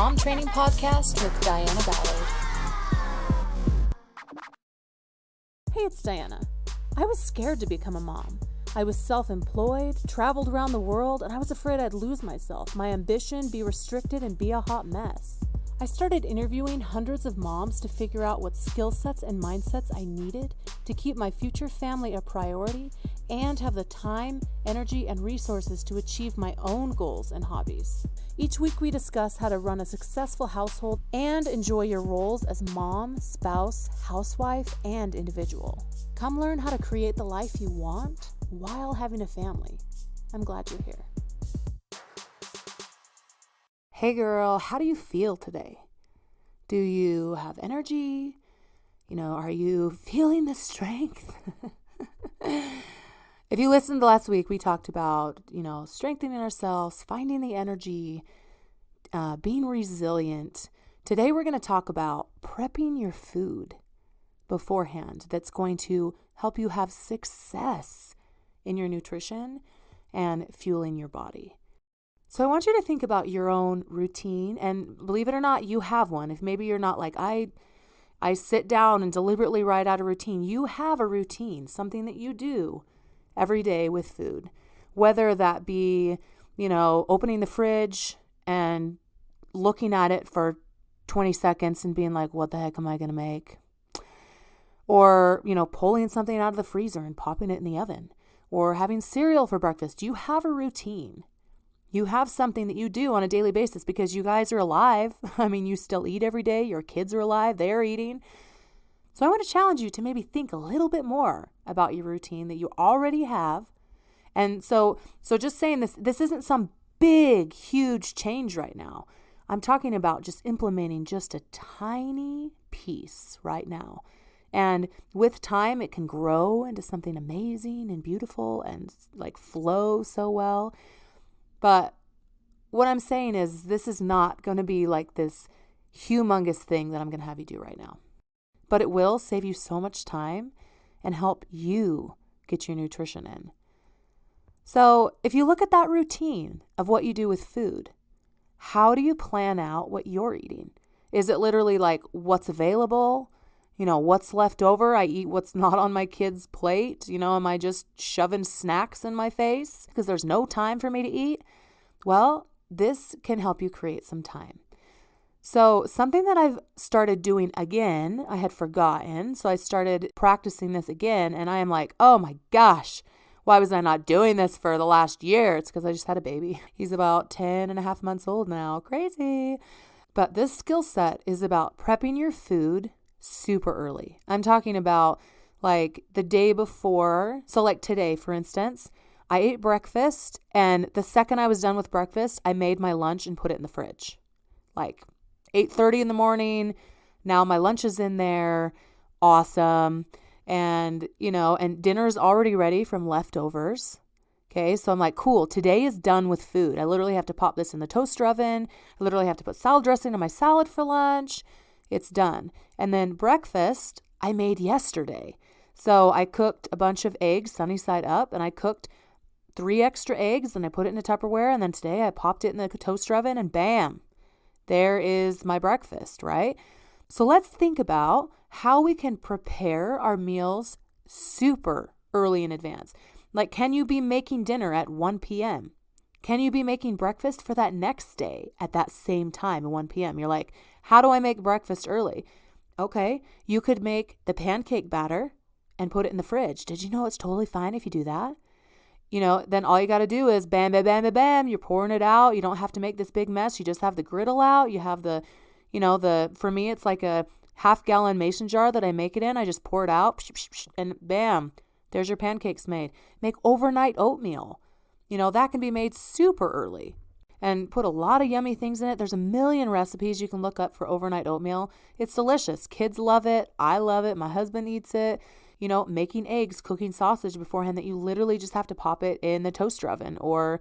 Mom Training Podcast with Diana Ballard. Hey, it's Diana. I was scared to become a mom. I was self-employed, traveled around the world, and I was afraid I'd lose myself, my ambition, be restricted, and be a hot mess. I started interviewing hundreds of moms to figure out what skill sets and mindsets I needed to keep my future family a priority and have the time, energy, and resources to achieve my own goals and hobbies. Each week we discuss how to run a successful household and enjoy your roles as mom, spouse, housewife, and individual. Come learn how to create the life you want while having a family. I'm glad you're here. Hey girl, how do you feel today? Do you have energy? Are you feeling the strength? If you listened to last week, we talked about, strengthening ourselves, finding the energy, being resilient. Today, we're going to talk about prepping your food beforehand. That's going to help you have success in your nutrition and fueling your body. So I want you to think about your own routine, and believe it or not, you have one. If maybe you're not like, I sit down and deliberately write out a routine. You have a routine, something that you do every day with food, whether that be, opening the fridge and looking at it for 20 seconds and being like, what the heck am I going to make? Or, pulling something out of the freezer and popping it in the oven, or having cereal for breakfast. You have a routine. You have something that you do on a daily basis because you guys are alive. You still eat every day. Your kids are alive. They're eating. So I want to challenge you to maybe think a little bit more about your routine that you already have. And so just saying this isn't some big, huge change right now. I'm talking about just implementing just a tiny piece right now. And with time, it can grow into something amazing and beautiful and flow so well. But what I'm saying is this is not going to be like this humongous thing that I'm going to have you do right now. But it will save you so much time and help you get your nutrition in. So if you look at that routine of what you do with food, how do you plan out what you're eating? Is it literally like what's available? What's left over? I eat what's not on my kid's plate. Am I just shoving snacks in my face because there's no time for me to eat? Well, this can help you create some time. So something that I've started doing again, I had forgotten. So I started practicing this again, and I am like, oh my gosh, why was I not doing this for the last year? It's because I just had a baby. He's about 10 and a half months old now. Crazy. But this skill set is about prepping your food super early. I'm talking about the day before. So today, for instance, I ate breakfast, and the second I was done with breakfast, I made my lunch and put it in the fridge. 8:30 in the morning. Now my lunch is in there. Awesome. And, and dinner's already ready from leftovers. Okay. So I'm like, cool. Today is done with food. I literally have to pop this in the toaster oven. I literally have to put salad dressing on my salad for lunch. It's done. And then breakfast I made yesterday. So I cooked a bunch of eggs sunny side up, and I cooked 3 extra eggs, and I put it in a Tupperware. And then today I popped it in the toaster oven, and bam, there is my breakfast, right? So let's think about how we can prepare our meals super early in advance. Can you be making dinner at 1 p.m.? Can you be making breakfast for that next day at that same time at 1 p.m.? You're like, how do I make breakfast early? Okay, you could make the pancake batter and put it in the fridge. Did you know it's totally fine if you do that? Then all you got to do is bam, bam, bam, bam, bam. You're pouring it out. You don't have to make this big mess. You just have the griddle out. You have for me, it's like a half-gallon mason jar that I make it in. I just pour it out and bam, there's your pancakes made. Make overnight oatmeal. That can be made super early and put a lot of yummy things in it. There's a million recipes you can look up for overnight oatmeal. It's delicious. Kids love it. I love it. My husband eats it. Making eggs, cooking sausage beforehand that you literally just have to pop it in the toaster oven, or,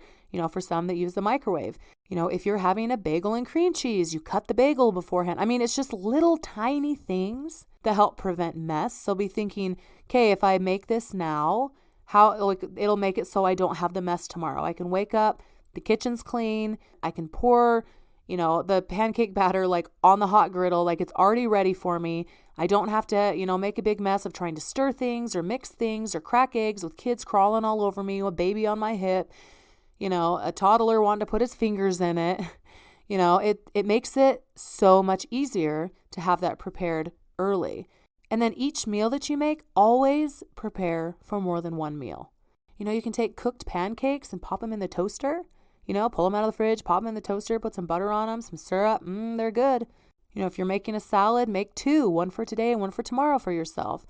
for some that use the microwave. If you're having a bagel and cream cheese, you cut the bagel beforehand. It's just little tiny things that help prevent mess. So be thinking, okay, if I make this now, how it'll make it so I don't have the mess tomorrow. I can wake up, the kitchen's clean, I can pour, the pancake batter like on the hot griddle, like it's already ready for me. I don't have to, make a big mess of trying to stir things or mix things or crack eggs with kids crawling all over me, a baby on my hip, a toddler wanting to put his fingers in it. It makes it so much easier to have that prepared early. And then each meal that you make, always prepare for more than one meal. You can take cooked pancakes and pop them in the toaster, pull them out of the fridge, pop them in the toaster, put some butter on them, some syrup. They're good. If you're making a salad, make 2, one for today and one for tomorrow for yourself.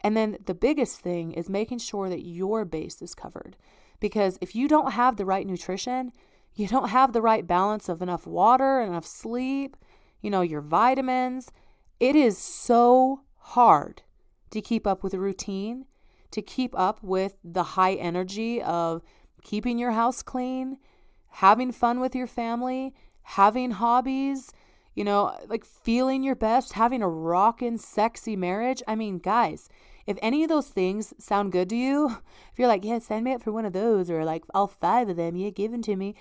And then the biggest thing is making sure that your base is covered. Because if you don't have the right nutrition, you don't have the right balance of enough water, enough sleep, your vitamins, it is so hard to keep up with a routine, to keep up with the high energy of keeping your house clean, having fun with your family, having hobbies, like feeling your best, having a rockin' sexy marriage. I mean, guys, if any of those things sound good to you, if you're like, yeah, sign me up for one of those, or like all 5 of them, yeah, give them to me,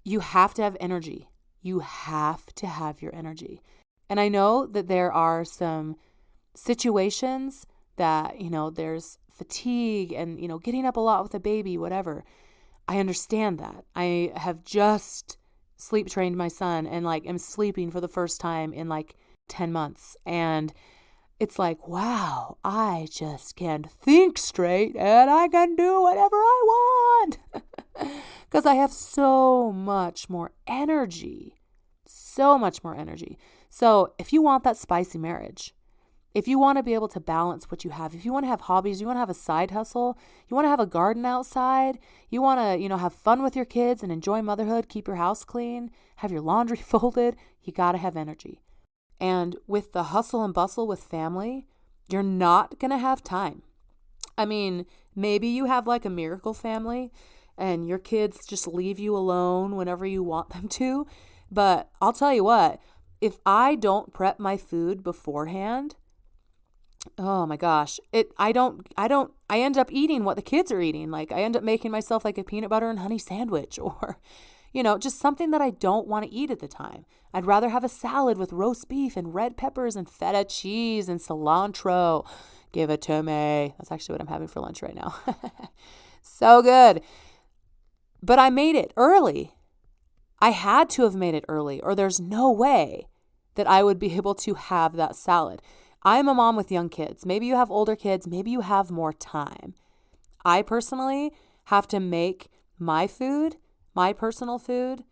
you have to have energy. You have to have your energy. And I know that there are some situations that, there's fatigue and, getting up a lot with a baby, whatever. I understand that. I have just sleep trained my son and like am sleeping for the first time in like 10 months. And it's like, wow, I just can think straight and I can do whatever I want because I have so much more energy, so much more energy. So if you want that spicy marriage, if you want to be able to balance what you have, if you want to have hobbies, you want to have a side hustle, you want to have a garden outside, you want to, have fun with your kids and enjoy motherhood, keep your house clean, have your laundry folded, you got to have energy. And with the hustle and bustle with family, you're not going to have time. I mean, maybe you have like a miracle family and your kids just leave you alone whenever you want them to. But I'll tell you what, if I don't prep my food beforehand, oh my gosh, I end up eating what the kids are eating. Like I end up making myself like a peanut butter and honey sandwich or, just something that I don't want to eat at the time. I'd rather have a salad with roast beef and red peppers and feta cheese and cilantro. Give it to me. That's actually what I'm having for lunch right now. So good. But I made it early. I had to have made it early or there's no way that I would be able to have that salad. I'm a mom with young kids. Maybe you have older kids. Maybe you have more time. I personally have to make my food, my personal food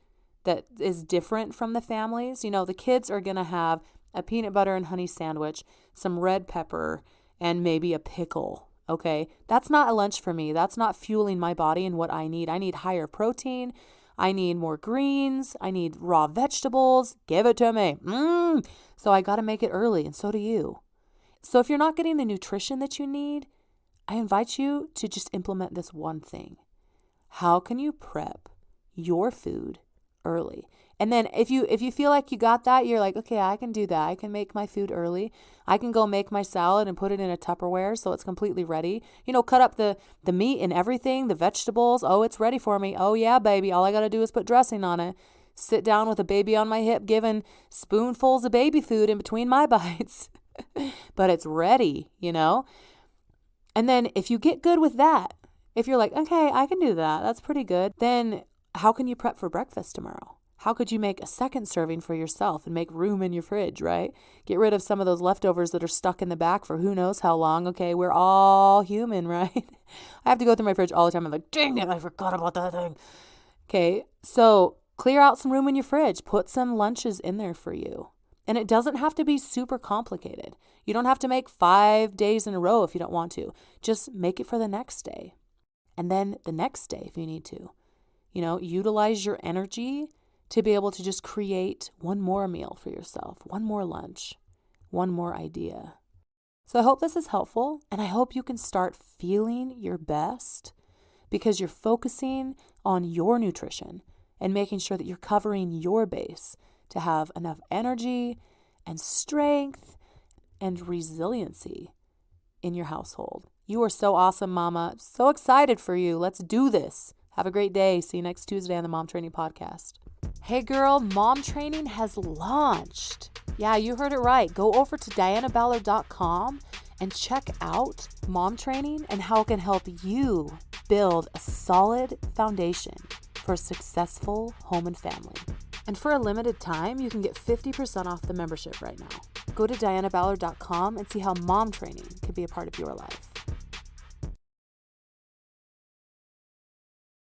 that is different from the families. The kids are going to have a peanut butter and honey sandwich, some red pepper, and maybe a pickle. Okay. That's not a lunch for me. That's not fueling my body and what I need. I need higher protein. I need more greens. I need raw vegetables. Give it to me. So I got to make it early, and so do you. So if you're not getting the nutrition that you need, I invite you to just implement this one thing. How can you prep your food early? And then if you feel like you got that, you're like, okay, I can do that. I can make my food early. I can go make my salad and put it in a Tupperware so it's completely ready. Cut up the meat and everything, the vegetables. Oh, it's ready for me. Oh yeah, baby. All I got to do is put dressing on it. Sit down with a baby on my hip, giving spoonfuls of baby food in between my bites. But it's ready, And then if you get good with that, if you're like, okay, I can do that. That's pretty good. Then how can you prep for breakfast tomorrow? How could you make a second serving for yourself and make room in your fridge, right? Get rid of some of those leftovers that are stuck in the back for who knows how long. Okay, we're all human, right? I have to go through my fridge all the time. I'm like, dang it, I forgot about that thing. Okay, so clear out some room in your fridge. Put some lunches in there for you. And it doesn't have to be super complicated. You don't have to make 5 days in a row if you don't want to. Just make it for the next day. And then the next day if you need to. Utilize your energy to be able to just create one more meal for yourself, one more lunch, one more idea. So I hope this is helpful, and I hope you can start feeling your best because you're focusing on your nutrition and making sure that you're covering your base to have enough energy and strength and resiliency in your household. You are so awesome, Mama. So excited for you. Let's do this. Have a great day. See you next Tuesday on the Mom Training Podcast. Hey girl, Mom Training has launched. Yeah, you heard it right. Go over to dianaballard.com and check out Mom Training and how it can help you build a solid foundation for a successful home and family. And for a limited time, you can get 50% off the membership right now. Go to dianaballard.com and see how Mom Training can be a part of your life.